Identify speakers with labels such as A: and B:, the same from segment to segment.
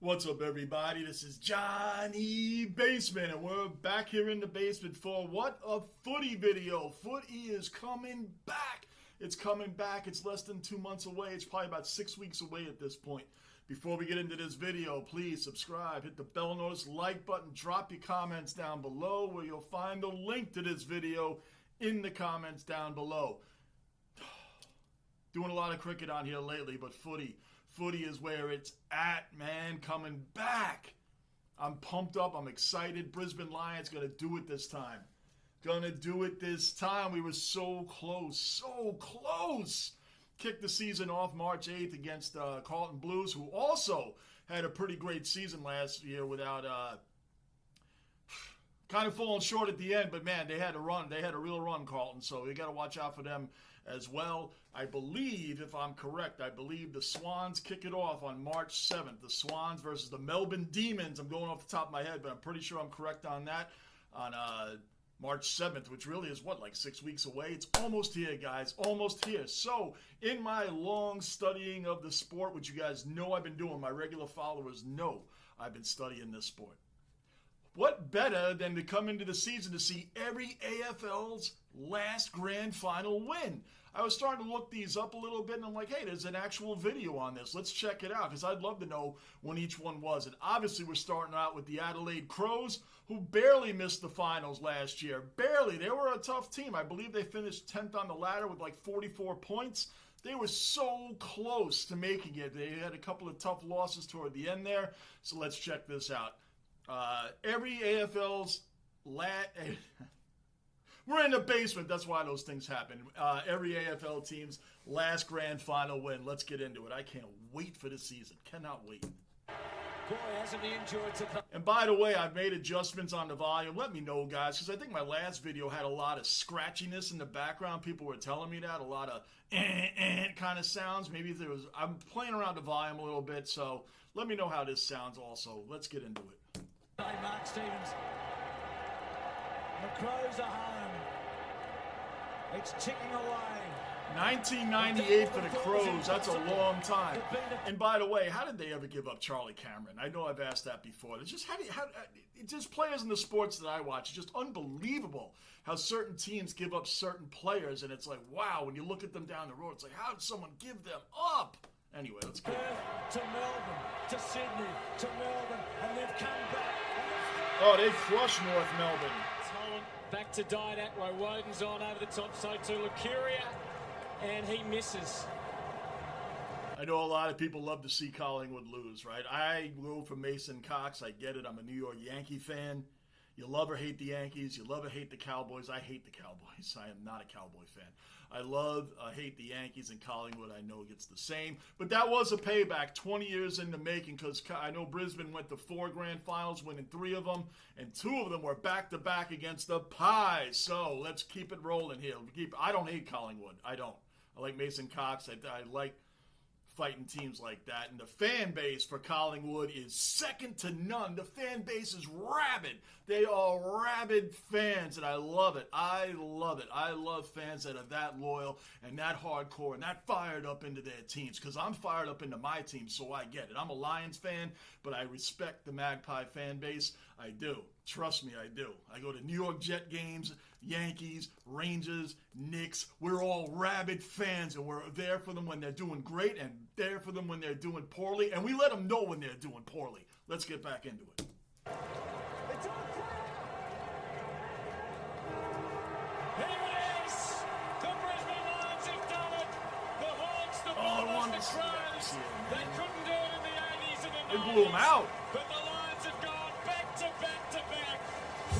A: What's up, everybody? This is Johnny Basement, and we're back here in the basement for what? A footy video. Footy is coming back. It's coming back. It's less than 2 months away. It's probably about 6 weeks away at this point. Before we get into this video, please subscribe, hit the bell notice, like button, drop your comments down below where you'll find the link to this video in the comments down below. Doing a lot of cricket on here lately, but footy is where it's at, man. Coming back. I'm pumped up. I'm excited. Brisbane Lions going to do it this time. We were so close. Kicked the season off March 8th against Carlton Blues, who also had a pretty great season last year without kind of falling short at the end. But, man, they had a run. They had a real run, Carlton, so you got to watch out for them as well. I believe, if I'm correct, the Swans kick it off on March 7th. The Swans versus the Melbourne Demons. I'm going off the top of my head, but I'm pretty sure I'm correct on that. On March 7th, which really is, like 6 weeks away? It's almost here, guys. Almost here. So, in my long studying of the sport, which you guys know I've been doing, my regular followers know I've been studying this sport. What better than to come into the season to see every AFL's last grand final win? I was starting to look these up a little bit, and I'm like, hey, there's an actual video on this. Let's check it out, because I'd love to know when each one was. And obviously, we're starting out with the Adelaide Crows, who barely missed the finals last year. Barely. They were a tough team. I believe they finished 10th on the ladder with like 44 points. They were so close to making it. They had a couple of tough losses toward the end there. So let's check this out. Every AFL's we're in the basement. That's why those things happen. Every AFL team's last grand final win. Let's get into it. I can't wait for the season. Cannot wait.
B: Boy, hasn't he enjoyed the...
A: And by the way, I've made adjustments on the volume. Let me know, guys, because I think my last video had a lot of scratchiness in the background. People were telling me that. A lot of kind of sounds. Maybe there was... I'm playing around the volume a little bit, so let me know how this sounds also. Let's get into it.
B: Mark Stevens. The Crows are home. It's ticking away.
A: 1998 for the Crows. That's a long time. And by the way, how did they ever give up Charlie Cameron? I know I've asked that before. It's just it's just players in the sports that I watch. It's just unbelievable how certain teams give up certain players, and it's like, wow, when you look at them down the road, it's like, how did someone give them up? Anyway, let's go.
B: To Melbourne, to Sydney, to Melbourne, and they've come back.
A: Oh, they crushed North Melbourne.
B: Holland back to Didac, Woden's on over the top side to Lucuria, and he misses.
A: I know a lot of people love to see Collingwood lose, right? I go for Mason Cox. I get it. I'm a New York Yankee fan. You love or hate the Yankees. You love or hate the Cowboys. I hate the Cowboys. I am not a Cowboy fan. I hate the Yankees, and Collingwood, I know, gets the same. But that was a payback 20 years in the making, because I know Brisbane went to 4 grand finals, winning 3 of them, and 2 of them were back-to-back against the Pies. So let's keep it rolling here. I don't hate Collingwood. I don't. I like Mason Cox. I like fighting teams like that. And the fan base for Collingwood is second to none. The fan base is rabid. They are rabid fans, and I love it. I love fans that are that loyal and that hardcore and that fired up into their teams, because I'm fired up into my team, so I get it. I'm a Lions fan, but I respect the Magpie fan base. I do. Trust me, I do. I go to New York Jet games, Yankees, Rangers, Knicks. We're all rabid fans, and we're there for them when they're doing great and there for them when they're doing poorly, and we let them know when they're doing poorly. Let's get back into it.
B: Here it is! The Brisbane Lions have done it! The Hawks, the Bulldogs, the Crows. They couldn't do it in the 80s and the 90s.
A: They blew them out.
B: But the Lions have gone back to back to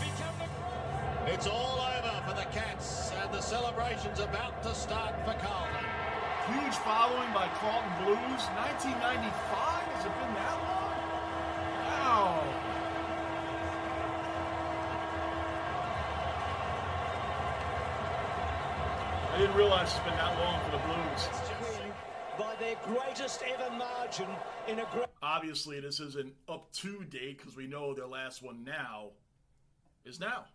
B: become the Crows.
C: It's all over for the Cats, and the celebration's about to start for Carlton.
A: Huge following by Carlton Blues. 1995? Has it been that long? Wow. I didn't realize it's been that long for the Blues.
B: By their greatest ever margin in a great...
A: Obviously, this isn't up to date, because we know their last one now is now.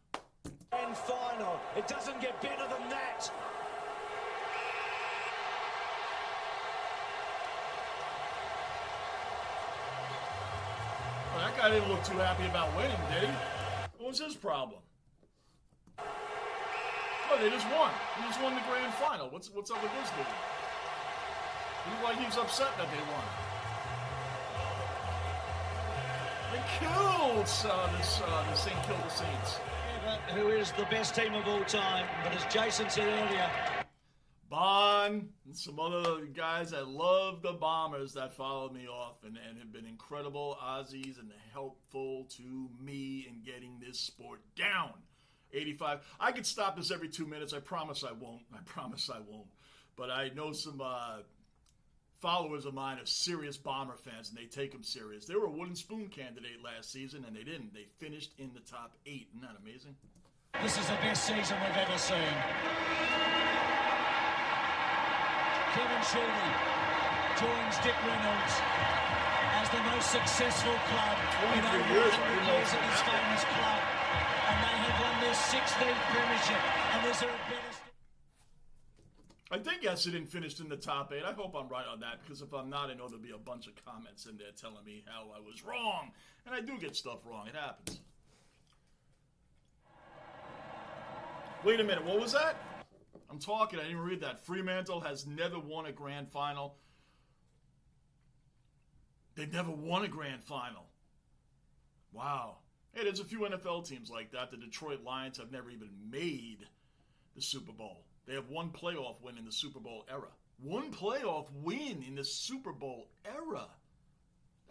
B: And final. It doesn't get better than that.
A: that guy didn't look too happy about winning, did he? What was his problem? Oh, they just won. He just won the grand final. What's up with this dude? He looked like he was upset that they won. They killed the St. Kilda Saints.
D: Who is the best team of all time, but as Jason said earlier,
A: Bon and some other guys that love the Bombers that followed me off and have been incredible Aussies and helpful to me in getting this sport down. 85. I could stop this every 2 minutes. I promise I won't. But I know some followers of mine are serious Bomber fans, and they take them serious. They were a wooden spoon candidate last season, and they didn't. They finished in the top 8. Isn't that amazing?
D: this is the best season we've ever seen. Cmon joins Dick Reynolds as the most successful club in over 100 years at this famous club. And they have won their 16th premiership. And is there a better...
A: I think Essendon finished in the top 8. I hope I'm right on that, because if I'm not, I know there'll be a bunch of comments in there telling me how I was wrong. And I do get stuff wrong. It happens. Wait a minute. What was that? I'm talking. I didn't even read that. Fremantle has never won a grand final. They've never won a grand final. Wow. Hey, there's a few NFL teams like that. The Detroit Lions have never even made the Super Bowl. They have one playoff win in the Super Bowl era. One playoff win in the Super Bowl era.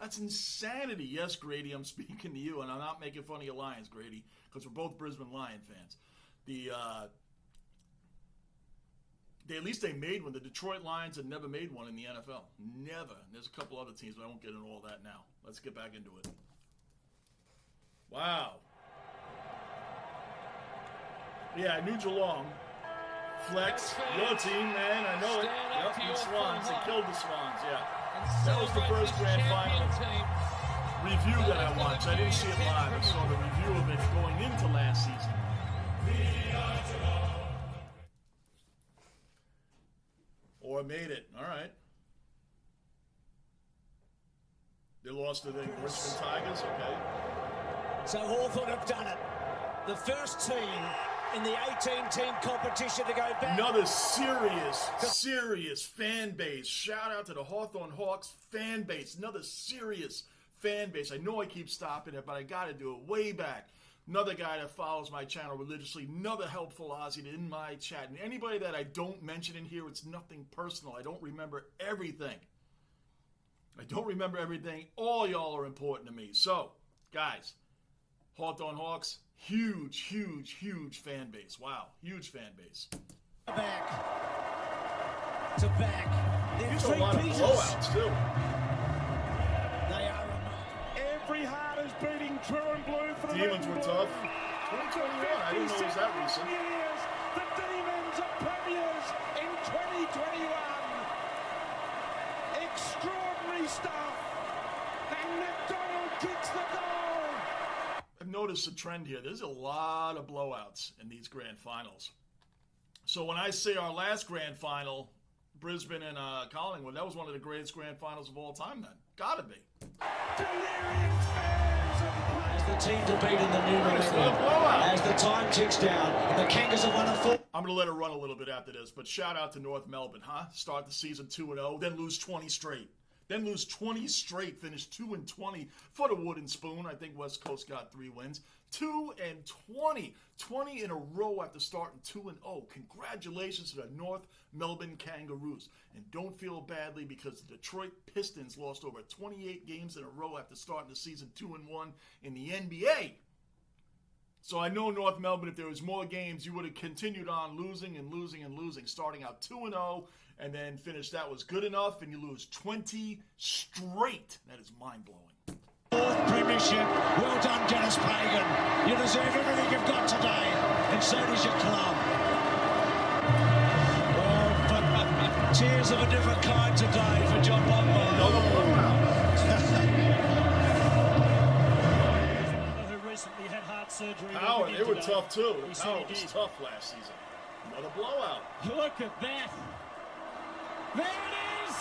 A: That's insanity. Yes, Grady, I'm speaking to you, and I'm not making fun of your Lions, Grady, because we're both Brisbane Lion fans. At least they made one. The Detroit Lions had never made one in the NFL. Never. And there's a couple other teams, but I won't get into all that now. Let's get back into it. Wow. Yeah, New Geelong. Flex, your team, man. I know it. Yep, the Swans. They killed the Swans, yeah. That was the first grand final review that I watched. I didn't see it live. I saw the review of it going into last season. Or made it. All right. They lost to the Richmond Tigers. Okay.
D: So Hawthorn have done it. The first team in the 18-team competition to go back.
A: Another serious fan base. Shout out to the Hawthorn Hawks fan base. Another serious fan base. I know I keep stopping it, but I got to do it way back. Another guy that follows my channel religiously. Another helpful Aussie in my chat. And anybody that I don't mention in here, it's nothing personal. I don't remember everything. All y'all are important to me. So, guys, Hawthorn Hawks, huge fan base. Wow, huge fan base.
D: Back to back.
A: There's a lot of blowouts, too.
D: They are
B: Every heart is beating true and blue for the
A: Demons were tough. 2021, I didn't know it was that recent.
B: Years, the Demons are premiers in 2021. Extraordinary stuff. And McDonald kicks the goal.
A: I've noticed a trend here. There's a lot of blowouts in these grand finals. So when I say our last grand final, Brisbane and Collingwood, that was one of the greatest grand finals of all time then. Gotta be.
B: Delirious fans
D: as the team to beat in the new millennium. As the time ticks down, the Kangas have won a full.
A: I'm going to let it run a little bit after this, but shout out to North Melbourne, huh? Start the season 2-0, then lose 20 straight. Finish 2-20 for the wooden spoon. I think West Coast got 3 wins. 2-20. 20 in a row after starting 2-0. Congratulations to the North Melbourne Kangaroos. And don't feel badly because the Detroit Pistons lost over 28 games in a row after starting the season 2-1 in the NBA. So I know North Melbourne, if there was more games, you would have continued on losing, starting out 2-0, and then finished that was good enough, and you lose 20 straight. That is mind-blowing.
D: Fourth premiership. Well done, Dennis Pagan. You deserve everything you've got today, and so does your club. Well, but tears of a different kind today for John Lombard.
A: Another blowout.
B: who recently had heart surgery.
A: Power, they were tough too. The Power was tough last season. Another blowout.
B: Look at that. There it is.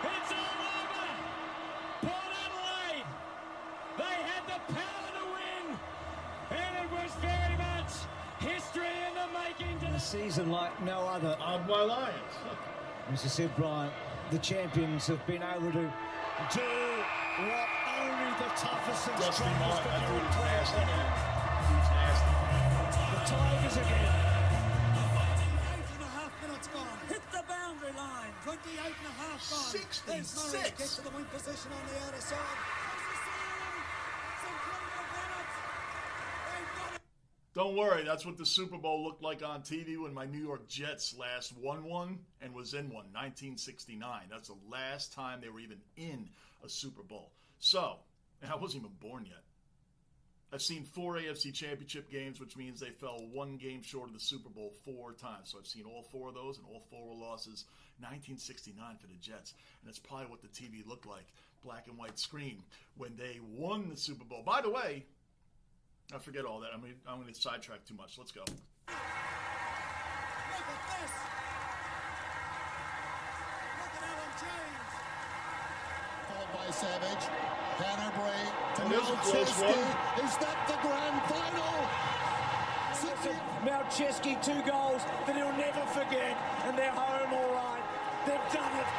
B: It's all over. Port Adelaide. They had the power to win. And it was very much history in the making.
D: A season like no other.
A: On my Lions.
D: As I said, Brian, the champions have been able to do what only the toughest and
A: Dusty
D: strongest
A: Martin,
D: can
A: I
D: do.
A: thought he was nasty, man. He's nasty.
D: The Tigers again.
E: 8.5 minutes gone. Hit the boundary line. 28.5 gone.
A: 66.
E: There's Norwich, gets to the wing position on the outer side.
A: Don't worry, that's what the Super Bowl looked like on TV when my New York Jets last won one and was in one, 1969. That's the last time they were even in a Super Bowl. So, and I wasn't even born yet. I've seen 4 AFC Championship games, which means they fell one game short of the Super Bowl 4 times. So I've seen all 4 of those, and all 4 were losses. 1969 for the Jets, and that's probably what the TV looked like, black and white screen, when they won the Super Bowl. By the way, I forget all that. I'm going to sidetrack too much. Let's go.
E: Look at this. Look at Alan James.
C: Followed by Savage. Canterbury.
A: And there's a close one.
C: Is that the grand final?
D: Malcheski, 2 goals that he'll never forget, and they're home all right. They've done it.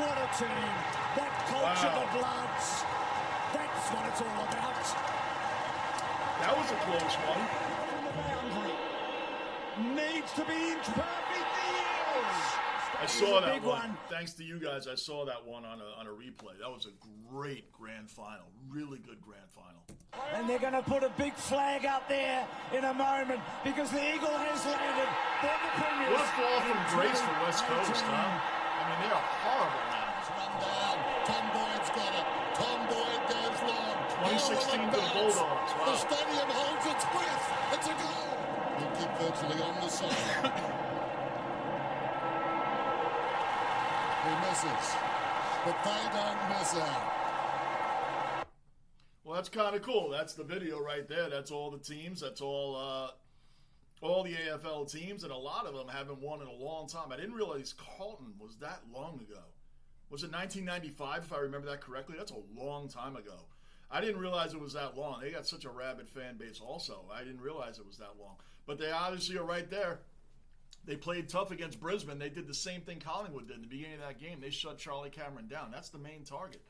D: What a team. That culture of the Bloods. That's what it's all about.
A: That was a close one.
D: The boundary needs to be inch perfect.
A: I saw that one. Thanks to you guys, I saw that one on a replay. That was a great grand final. Really good grand final.
D: And they're going to put a big flag up there in a moment because the Eagle has landed. They're the Premiers.
A: What a fall from grace for West Coast, huh? I mean, they are horrible now.
C: Run down. Tom Boyd's got it. Tom Boyd goes long.
A: 2016 to the Bulldogs. Wow.
C: The stadium holds its breath. It's a goal. He'll keep virtually on the side. He misses. But they don't miss out.
A: Well, that's kind of cool. That's the video right there. That's all the teams. That's all the AFL teams, and a lot of them haven't won in a long time. I didn't realize Carlton was that long ago. Was it 1995, if I remember that correctly? That's a long time ago. I didn't realize it was that long. They got such a rabid fan base also. I didn't realize it was that long. But they obviously are right there. They played tough against Brisbane. They did the same thing Collingwood did in the beginning of that game. They shut Charlie Cameron down. That's the main target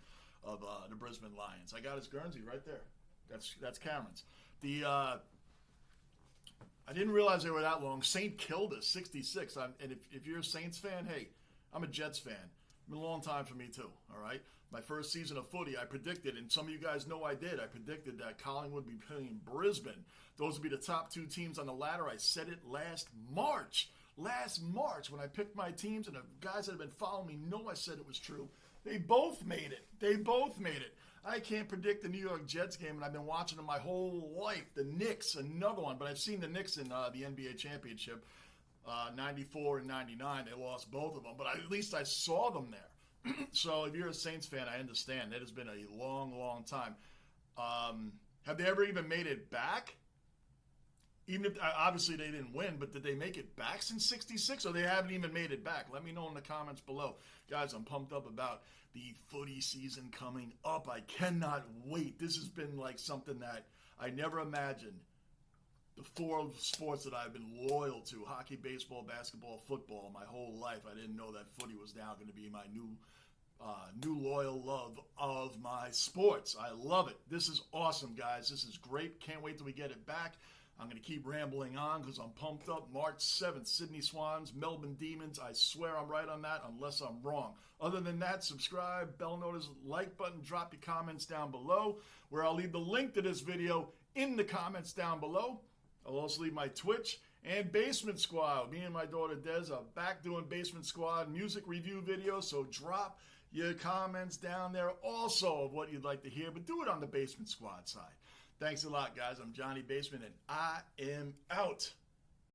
A: of the Brisbane Lions. I got his Guernsey right there. That's Cameron's. I didn't realize they were that long. Saint killed us, 66. And if you're a Saints fan, hey, I'm a Jets fan. It's been a long time for me too, all right? My first season of footy, I predicted, and some of you guys know I did, I predicted that Collingwood would be playing Brisbane. Those would be the top 2 teams on the ladder. I said it last March when I picked my teams, and the guys that have been following me know I said it was true. They both made it. I can't predict the New York Jets game, and I've been watching them my whole life. The Knicks, another one, but I've seen the Knicks in the NBA championship, 94 and 99. They lost both of them, but at least I saw them there. So if you're a Saints fan, I understand. It has been a long, long time. Have they ever even made it back? Even if, obviously they didn't win, but did they make it back since 66, or they haven't even made it back? Let me know in the comments below. Guys, I'm pumped up about the footy season coming up. I cannot wait. This has been like something that I never imagined. The 4 sports that I've been loyal to, hockey, baseball, basketball, football, my whole life. I didn't know that footy was now going to be my new loyal love of my sports. I love it. This is awesome, guys. This is great. Can't wait till we get it back. I'm going to keep rambling on because I'm pumped up. March 7th, Sydney Swans, Melbourne Demons. I swear I'm right on that unless I'm wrong. Other than that, subscribe, bell notice, like button, drop your comments down below, where I'll leave the link to this video in the comments down below. I'll also leave my Twitch and Basement Squad. Me and my daughter Des are back doing Basement Squad music review videos, so drop your comments down there also of what you'd like to hear, but do it on the Basement Squad side. Thanks a lot, guys. I'm Johnny Basement, and I am out.